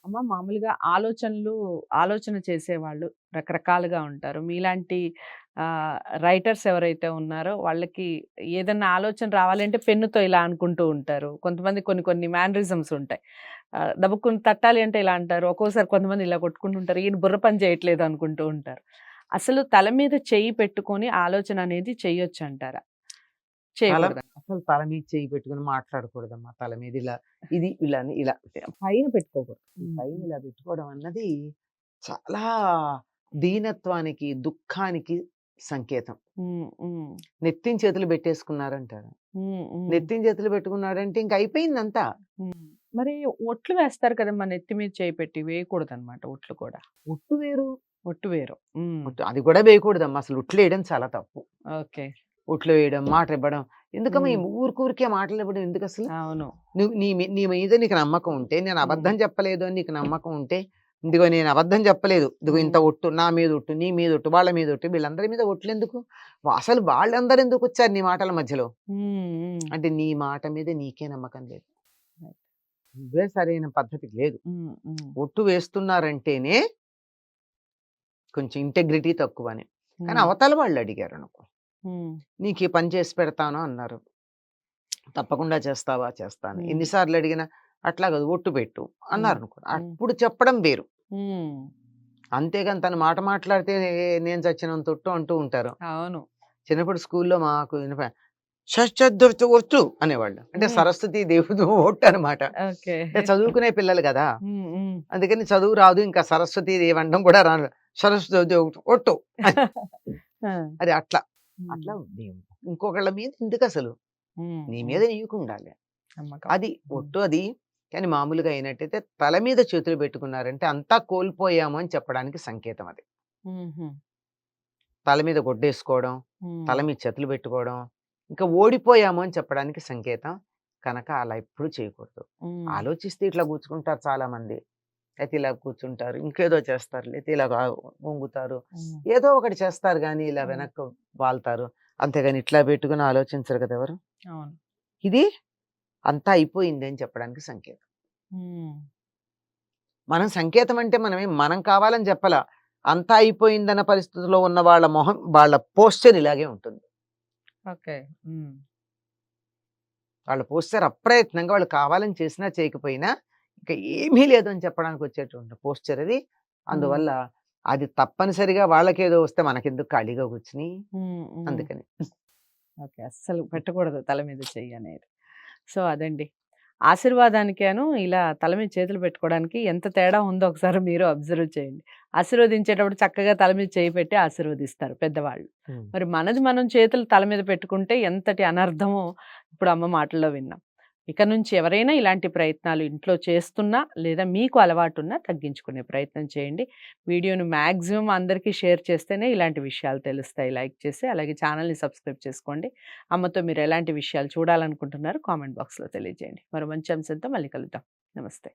అమ్మ మామూలుగా ఆలోచన చేసేవాళ్ళు రకరకాలుగా ఉంటారు. మీలాంటి ఆహ్, రైటర్స్ ఎవరైతే ఉన్నారో వాళ్ళకి ఏదన్నా ఆలోచన రావాలంటే పెన్నుతో ఇలా అనుకుంటూ ఉంటారు. కొంతమంది కొన్ని కొన్ని మేనరిజమ్స్ ఉంటాయి. దబుక్కున తట్టాలి అంటే ఇలా అంటారు. ఒక్కోసారి కొంతమంది ఇలా కొట్టుకుంటుంటారు. ఈయన బుర్ర పని చేయట్లేదు అనుకుంటూ ఉంటారు. అసలు తల మీద చెయ్యి పెట్టుకొని ఆలోచన అనేది చెయ్యొచ్చంటారా? చేయకూడదా? అసలు తల మీద చెయ్యి పెట్టుకొని మాట్లాడకూడదమ్మా. తల మీద ఇలా ఇది ఇలా అని ఇలా పైన పెట్టుకోకూడదు. ఈ హ్మ్. పైన హ్మ్. ఇలా పెట్టుకోవడం అన్నది చాలా దీనత్వానికి, దుఃఖానికి సంకేతం. హ్మ్. హ్మ్. నెత్తిన చేతులు పెట్టేసుకున్నారంటారు. హ్మ్. హ్మ్. నెత్తిన చేతులు పెట్టుకున్నాడంటే ఇంక అయిపోయిందంతా. హ్మ్. మరి ఒట్లు వేస్తారు కదమ్మా! నెత్తి మీద చేయి పెట్టి వేయకూడదనమాట ఒట్లు కూడా. ఉట్టు వేరు. ఒట్టు వేరు. హ్మ్. అది కూడా వేయకూడదమ్మా. అసలు ఉట్లేయడం చాలా తప్పు. ఓకే. ఉట్లు వేయడం, మాటలివ్వడం. ఎందుకమ్మా ఈ హ్మ్. ఊరికూరికే మాటలివ్వడం ఎందుకసలు? అవును. నువ్వు నీ మీద నీకు నమ్మకం ఉంటే, నేను హ్మ్. అబద్ధం చెప్పలేదు అని నీకు నమ్మకం ఉంటే, ఇదిగో నేను అబద్ధం చెప్పలేదు. ఇదిగో ఇంత హ్మ్. ఒట్టు, నా మీద ఒట్టు, నీ మీద ఒట్టు, వాళ్ళ మీద ఒట్టు, వీళ్ళందరి మీద ఒట్లెందుకు? అసలు వాళ్ళందరూ ఎందుకొచ్చారు నీ మాటల మధ్యలో? హ్మ్. హ్మ్. అంటే నీ మాట మీద నీకే నమ్మకం లేదు. రైట్. నువ్వే సరైన పద్ధతి లేదు. హ్మ్. హ్మ్. ఒట్టు వేస్తున్నారంటేనే కొంచెం ఇంటెగ్రిటీ తక్కువని. కానీ హ్మ్. అవతల వాళ్ళు అడిగారనుకో, హ్మ్. నీకీ పని చేసి పెడతాను అన్నారు. తప్పకుండా చేస్తావా? చేస్తాను. హ్మ్. ఎన్ని సార్లు అడిగినా, అట్లా కాదు ఒట్టు పెట్టు హ్మ్. అన్నారనుకో. హ్మ్. అప్పుడు చెప్పడం వేరు. హ్మ్. అంతేగాని తను మాట మాట్లాడితే నేను చచ్చినంత ఒట్టు అంటూ ఉంటారు. అవును. చిన్నప్పుడు స్కూల్లో మాకు షష్షద్దొర్చు ఒట్టు అనేవాళ్ళు. అంటే హ్మ్. సరస్వతి దేవుడు ఒట్టు అనమాట. ఓకే. అంటే చదువుకునే పిల్లలు గదా! హ్మ్. హ్మ్. అందుకని చదువు రాదు. ఇంకా సరస్వతి దేవి అనడం కూడా రాదు. సరస్వతి ఒట్టు అని. ఆ! అది అట్లా. హ్మ్. అట్లా ఇంకొకళ్ళ మీద ఎందుకసలు? హ్మ్. నీ మీద హ్మ్. నీకుండాలి. నమ్మకం. అది హ్మ్. ఒట్టు అది. కానీ మామూలుగా అయినట్టయితే తల మీద చేతులు పెట్టుకున్నారంటే అంతా కోల్పోయాము అని చెప్పడానికి సంకేతం అది. హుహు. తల మీద గుడ్డేసుకోవడం, హ్మ్. తల మీద చేతులు పెట్టుకోవడం, ఇంకా ఓడిపోయాము అని చెప్పడానికి సంకేతం. కనుక అలా ఎప్పుడు చేయకూడదు. హ్మ్. ఆలోచిస్తే ఇట్లా కూర్చుకుంటారు చాలామంది. అయితే ఇలా కూర్చుంటారు. ఇంకేదో చేస్తారు. లేతే ఇలా వంగుతారు. హ్మ్. ఏదో ఒకటి చేస్తారు గానీ ఇలా హ్మ్. వెనక్కు వాల్తారు. అంతేగాని ఇట్లా పెట్టుకొని ఆలోచించరు కదా ఎవరు. అవును. ఇది అంతా అయిపోయింది అని చెప్పడానికి సంకేతం. హ్మ్. మనం సంకేతం అంటే మనం కావాలని చెప్పలా. అంతా అయిపోయిందన్న పరిస్థితిలో ఉన్న వాళ్ళ మొహం, వాళ్ళ పోస్చర్ ఇలాగే ఉంటుంది. ఓకే. హ్మ్. వాళ్ళ పోస్చర్ అప్రయత్నంగా వాళ్ళు కావాలని చేసినా, చేయకపోయినా ఇక ఏమీ లేదు అని చెప్పడానికి వచ్చేటువంటి పోస్చర్ అది. హ్మ్. అందువల్ల అది తప్పనిసరిగా వాళ్ళకేదో వస్తే మనకెందుకు ఖాళీగా కూర్చొని హ్మ్. హ్మ్. అందుకని. ఓకే. అస్సలు పెట్టకూడదు తల మీద చెయ్యనేది. సో, అదండి. ఆశీర్వాదానికేను ఇలా తల మీద చేతులు పెట్టుకోవడానికి ఎంత తేడా ఉందో ఒకసారి మీరు అబ్జర్వ్ చేయండి. ఆశీర్వదించేటప్పుడు చక్కగా తల మీద చేయి పెట్టి ఆశీర్వదిస్తారు పెద్దవాళ్ళు. హ్మ్. మరి మనది మనం చేతులు తల మీద పెట్టుకుంటే ఎంతటి అనర్థమో ఇప్పుడు అమ్మ మాటల్లో విన్నాం. ఇక నుంచి ఎవరైనా ఇలాంటి ప్రయత్నాలు ఇంట్లో చేస్తున్నా లేదా మీకు అలవాటున్నా తగ్గించుకునే ప్రయత్నం చేయండి. వీడియోను మాక్సిమం అందరికీ షేర్ చేస్తేనే ఇలాంటి విషయాలు తెలుస్తాయి. లైక్ చేసి అలాగే ఛానెల్‌ని సబ్స్క్రైబ్ చేసుకోండి. అమ్మతో మీరు ఎలాంటి విషయాలు చూడాలనుకుంటున్నారో కామెంట్ బాక్స్‌లో తెలియజేయండి. మరో మంచి అంశంతో మళ్ళీ కలుద్దాం. నమస్తే.